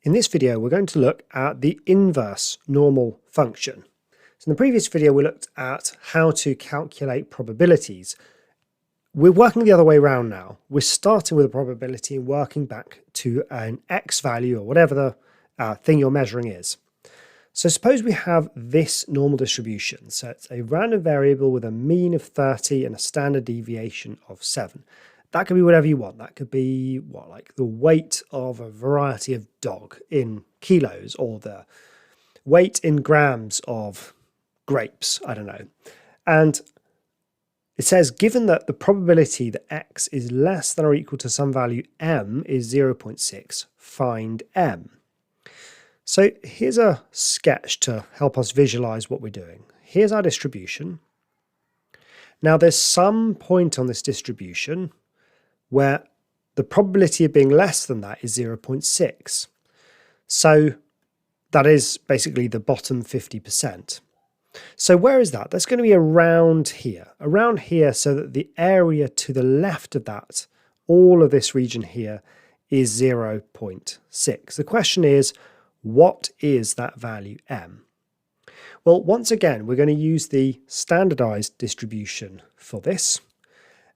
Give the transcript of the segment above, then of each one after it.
In this video, we're going to look at the inverse normal function. So in the previous video, we looked at how to calculate probabilities. We're working the other way around now. We're starting with a probability and working back to an x value or whatever the thing you're measuring is. So suppose we have this normal distribution. So it's a random variable with a mean of 30 and a standard deviation of 7. That could be whatever you want. That could be like the weight of a variety of dog in kilos, or the weight in grams of grapes. I don't know. And it says, given that the probability that x is less than or equal to some value m is 0.6, find m. So here's a sketch to help us visualize what we're doing. Here's our distribution. Now there's some point on this distribution where the probability of being less than that is 0.6. So that is basically the bottom 50%. So where is that? That's going to be around here so that the area to the left of that, all of this region here, is 0.6. The question is, what is that value m? Well, once again, we're going to use the standardized distribution for this,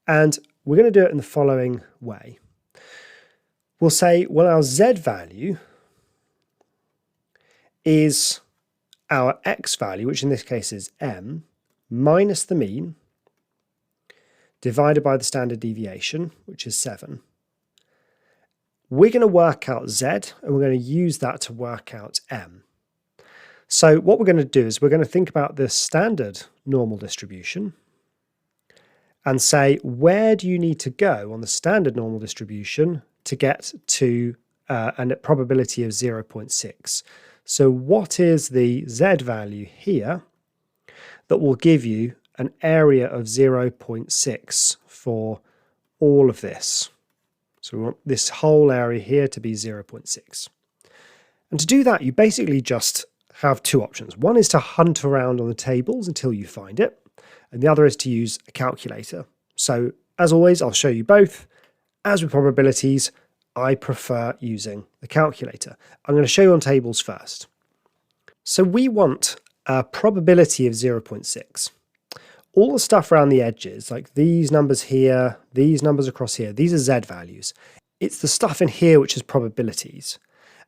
and we're going to do it in the following way. We'll say, well, our z value is our x value, which in this case is m, minus the mean, divided by the standard deviation, which is 7. We're going to work out z, and we're going to use that to work out m. So what we're going to do is we're going to think about the standard normal distribution and say, where do you need to go on the standard normal distribution to get to a probability of 0.6? So what is the z value here that will give you an area of 0.6 for all of this? So we want this whole area here to be 0.6. And to do that, you basically just have two options. One is to hunt around on the tables until you find it, and the other is to use a calculator. So as always, I'll show you both. As with probabilities, I prefer using the calculator. I'm going to show you on tables first. So we want a probability of 0.6. All the stuff around the edges, like these numbers here, these numbers across here, these are z values. It's the stuff in here which is probabilities.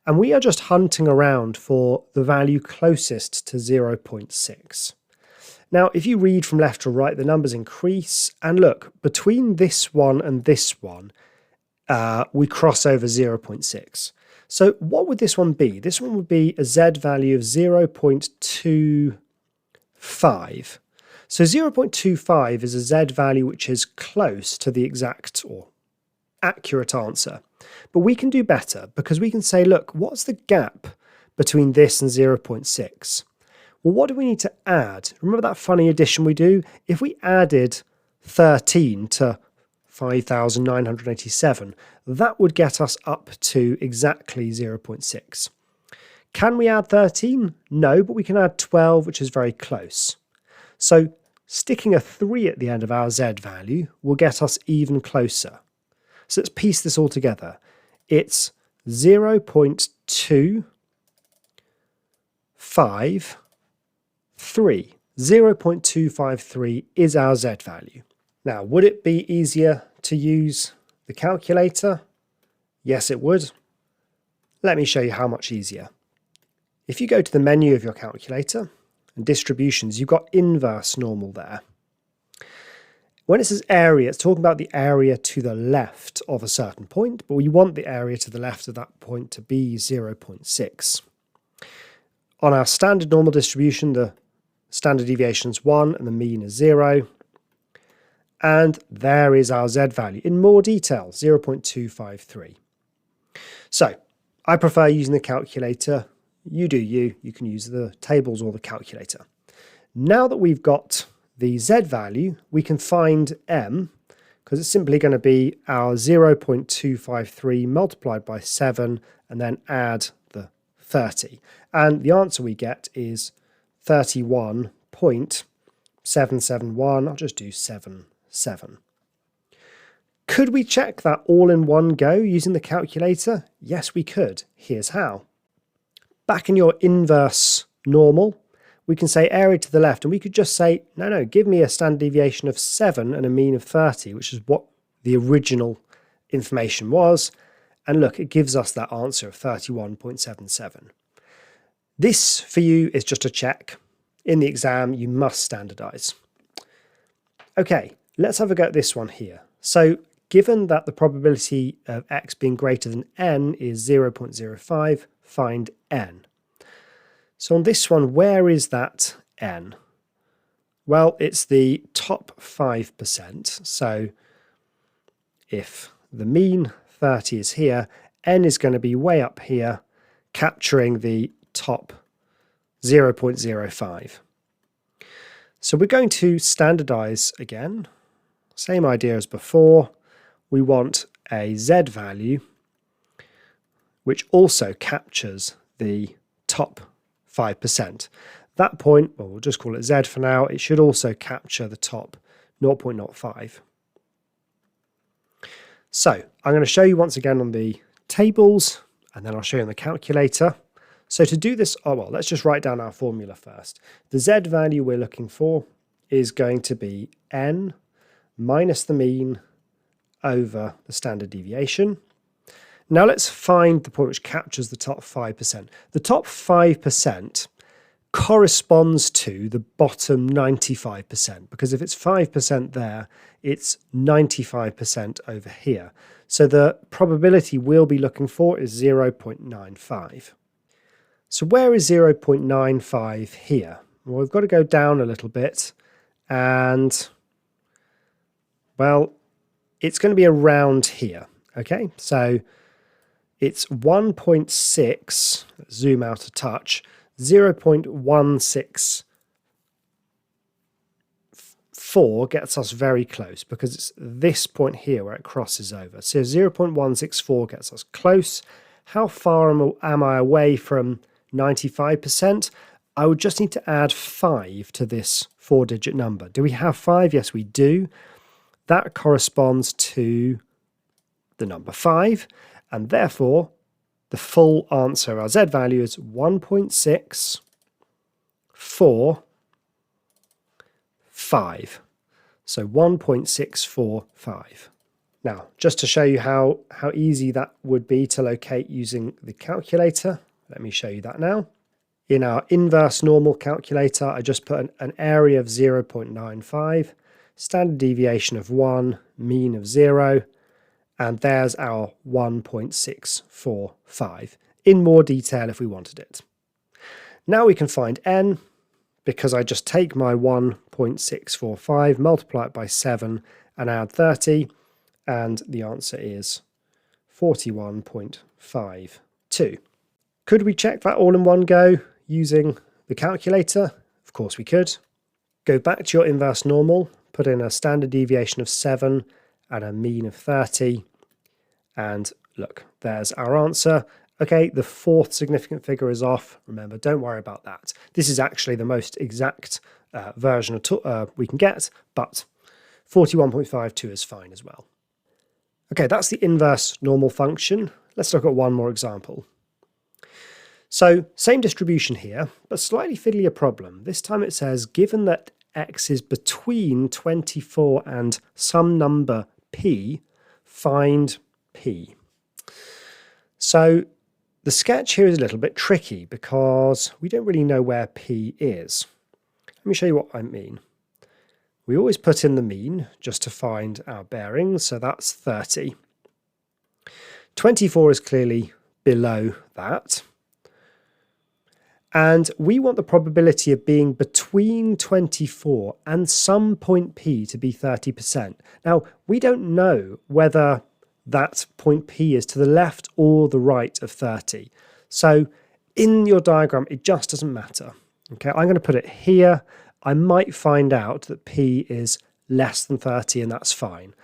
And we are just hunting around for the value closest to 0.6. Now, if you read from left to right, the numbers increase. And look, between this one and this one, we cross over 0.6. So what would this one be? This one would be a z value of 0.25. So 0.25 is a z value which is close to the exact or accurate answer. But we can do better because we can say, look, what's the gap between this and 0.6? Well, what do we need to add? Remember that funny addition we do? If we added 13 to 5,987, that would get us up to exactly 0.6. Can we add 13? No, but we can add 12, which is very close. So sticking a 3 at the end of our z value will get us even closer. So let's piece this all together. It's 0.253. 0.253 is our z value. Now, would it be easier to use the calculator? Yes, it would. Let me show you how much easier. If you go to the menu of your calculator and distributions, you've got inverse normal there. When it says area, it's talking about the area to the left of a certain point, but we want the area to the left of that point to be 0.6. On our standard normal distribution, the standard deviation is 1 and the mean is 0. And there is our z value in more detail, 0.253. So I prefer using the calculator. You do you. You can use the tables or the calculator. Now that we've got the z value, we can find m, because it's simply going to be our 0.253 multiplied by 7 and then add the 30. And the answer we get is 31.771. I'll just do 7. Could we check that all in one go using the calculator? Yes, we could. Here's how. back in your inverse normal, we can say area to the left, and we could just say, no, give me a standard deviation of 7 and a mean of 30, which is what the original information was. And look, it gives us that answer of 31.77. This for you is just a check. In the exam, you must standardize. Okay, let's have a go at this one here. So given that the probability of x being greater than n is 0.05, find n. So on this one, where is that n? Well, it's the top 5%. So if the mean 30 is here, n is going to be way up here, capturing the top 0.05. So we're going to standardize again. Same idea as before. We want a z value which also captures the top 5%. That point, well, we'll just call it z for now, it should also capture the top 0.05. So I'm going to show you once again on the tables, and then I'll show you on the calculator. So to do this, let's just write down our formula first. The z value we're looking for is going to be n minus the mean over the standard deviation. Now let's find the point which captures the top 5%. The top 5% corresponds to the bottom 95%, because if it's 5% there, it's 95% over here. So the probability we'll be looking for is 0.95. So where is 0.95 here? Well, we've got to go down a little bit, and well, it's going to be around here. Okay, so it's 1.6, zoom out a touch, 0.164 gets us very close, because it's this point here where it crosses over. So 0.164 gets us close. How far am I away from 95%? I would just need to add 5 to this 4-digit number. Do we have 5? Yes, we do. That corresponds to the number 5, and therefore the full answer, our z value, is 1.645. So 1.645. Now, just to show you how easy that would be to locate using the calculator, let me show you that now. In our inverse normal calculator, I just put an area of 0.95, standard deviation of 1, mean of 0, and there's our 1.645 in more detail if we wanted it. Now we can find n, because I just take my 1.645, multiply it by 7, and add 30, and the answer is 41.52. Could we check that all in one go using the calculator? Of course we could. Go back to your inverse normal, put in a standard deviation of 7 and a mean of 30, and look, there's our answer. Okay, the fourth significant figure is off. Remember, don't worry about that. This is actually the most exact version we can get, but 41.52 is fine as well. Okay, that's the inverse normal function. Let's look at one more example. So, same distribution here, but slightly fiddlier problem. This time it says, given that x is between 24 and some number p, find p. So the sketch here is a little bit tricky because we don't really know where p is. Let me show you what I mean. We always put in the mean just to find our bearings, so that's 30. 24 is clearly below that. And we want the probability of being between 24 and some point p to be 30%. Now, we don't know whether that point p is to the left or the right of 30. So in your diagram, it just doesn't matter. Okay, I'm going to put it here. I might find out that p is less than 30, and that's fine.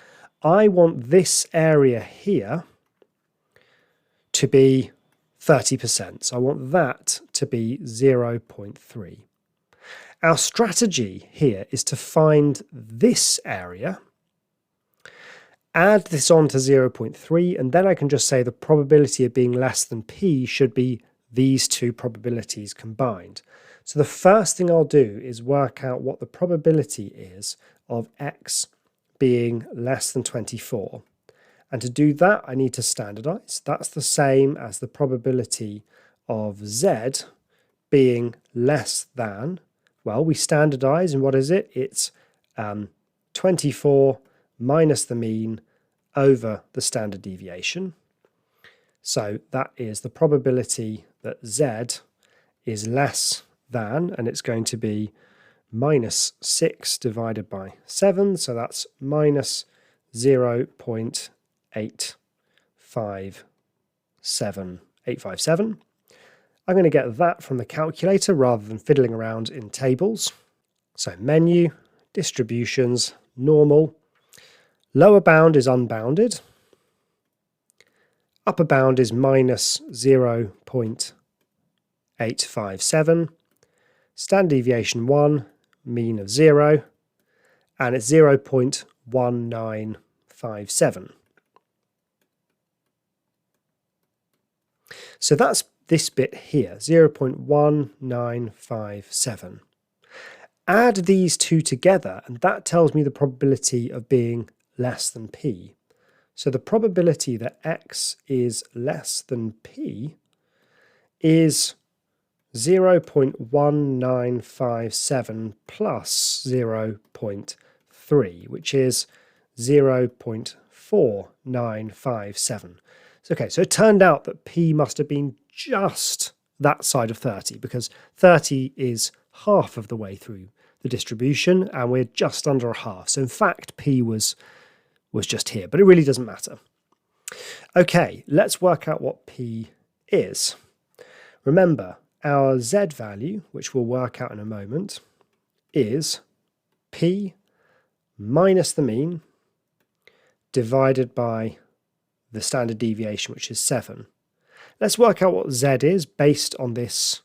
I want this area here to be 30%. So I want that to be 0.3. Our strategy here is to find this area, add this on to 0.3, and then I can just say the probability of being less than p should be these two probabilities combined. So the first thing I'll do is work out what the probability is of x being less than 24. And to do that, I need to standardize. That's the same as the probability of z being less than, well, we standardize, and what is it? It's 24 minus the mean over the standard deviation. So that is the probability that z is less than, and it's going to be minus 6 divided by 7, so that's minus 0.857857. I'm going to get that from the calculator rather than fiddling around in tables. So menu, distributions, normal, lower bound is unbounded, upper bound is minus 0.857, standard deviation 1, mean of 0, and it's 0.1957. So that's this bit here, 0.1957. Add these two together, and that tells me the probability of being less than p. So the probability that x is less than p is 0.1957 plus 0.3, which is 0.4957. Okay, so it turned out that p must have been just that side of 30, because 30 is half of the way through the distribution, and we're just under a half. So in fact, p was just here, but it really doesn't matter. Okay, let's work out what p is. Remember, our z value, which we'll work out in a moment, is p minus the mean divided by the standard deviation, which is 7. Let's work out what z is based on this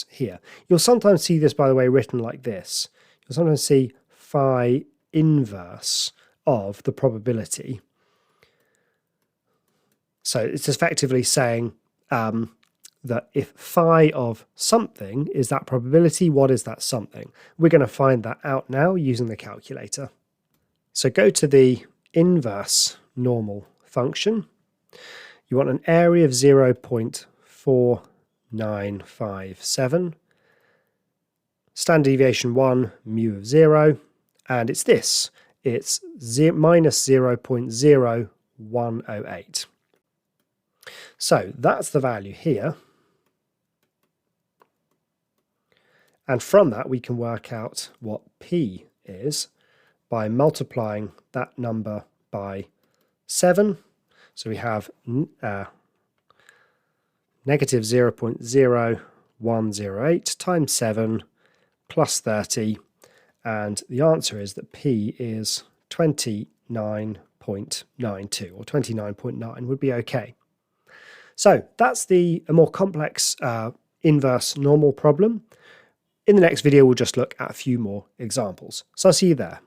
here. You'll sometimes see this, by the way, written like this. You'll sometimes see phi inverse of the probability. So it's effectively saying that if phi of something is that probability, what is that something? We're going to find that out now using the calculator. So go to the inverse normal function. You want an area of 0.4957, standard deviation 1, mu of 0, and it's this. It's minus 0.0108. So that's the value here. And from that, we can work out what p is by multiplying that number by 7. So we have negative 0.0108 times 7 plus 30. And the answer is that p is 29.92, or 29.9 would be okay. So that's a more complex inverse normal problem. In the next video, we'll just look at a few more examples. So I'll see you there.